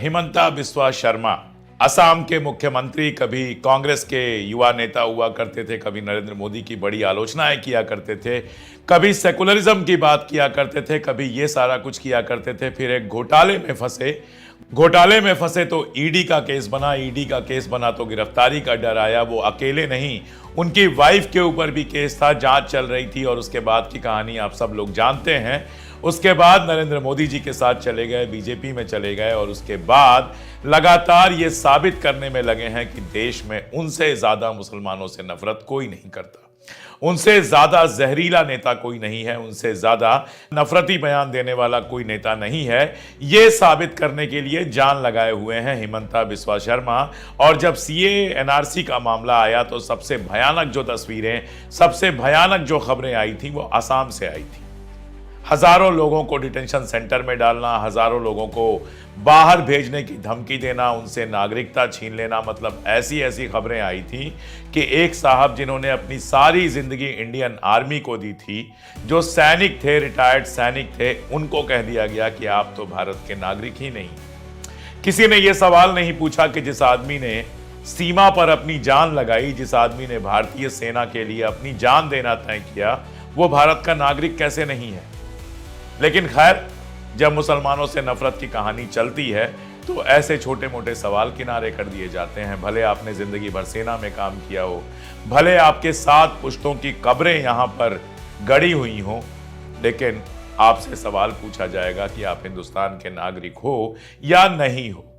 हिमंता बिस्वा शर्मा असम के मुख्यमंत्री, कभी कांग्रेस के युवा नेता हुआ करते थे, कभी नरेंद्र मोदी की बड़ी आलोचनाएं किया करते थे, कभी सेकुलरिज्म की बात किया करते थे, कभी ये सारा कुछ किया करते थे। फिर एक घोटाले में फंसे तो ईडी का केस बना, ईडी का केस बना तो गिरफ्तारी का डर आया। वो अकेले नहीं, उनकी वाइफ के ऊपर भी केस था, जांच चल रही थी और उसके बाद की कहानी आप सब लोग जानते हैं। उसके बाद नरेंद्र मोदी जी के साथ चले गए, बीजेपी में चले गए और उसके बाद लगातार ये साबित करने में लगे हैं कि देश में उनसे ज्यादा मुसलमानों से नफरत कोई नहीं करता, उनसे ज्यादा जहरीला नेता कोई नहीं है, उनसे ज्यादा नफरती बयान देने वाला कोई नेता नहीं है। ये साबित करने के लिए जान लगाए हुए हैं हिमंता बिस्वा शर्मा। और जब सीए एनआरसी का मामला आया तो सबसे भयानक जो तस्वीरें, सबसे भयानक जो खबरें आई थी वो असम से आई थी। हजारों लोगों को डिटेंशन सेंटर में डालना, हजारों लोगों को बाहर भेजने की धमकी देना, उनसे नागरिकता छीन लेना, मतलब ऐसी ऐसी खबरें आई थी कि एक साहब जिन्होंने अपनी सारी जिंदगी इंडियन आर्मी को दी थी, जो सैनिक थे, रिटायर्ड सैनिक थे, उनको कह दिया गया कि आप तो भारत के नागरिक ही नहीं। किसी ने यह सवाल नहीं पूछा कि जिस आदमी ने सीमा पर अपनी जान लगाई, जिस आदमी ने भारतीय सेना के लिए अपनी जान देना तय किया, वो भारत का नागरिक कैसे नहीं है। लेकिन खैर, जब मुसलमानों से नफरत की कहानी चलती है तो ऐसे छोटे मोटे सवाल किनारे कर दिए जाते हैं। भले आपने जिंदगी भर सेना में काम किया हो, भले आपके 7 पुश्तों की कब्रें यहां पर गड़ी हुई हों, लेकिन आपसे सवाल पूछा जाएगा कि आप हिंदुस्तान के नागरिक हो या नहीं हो।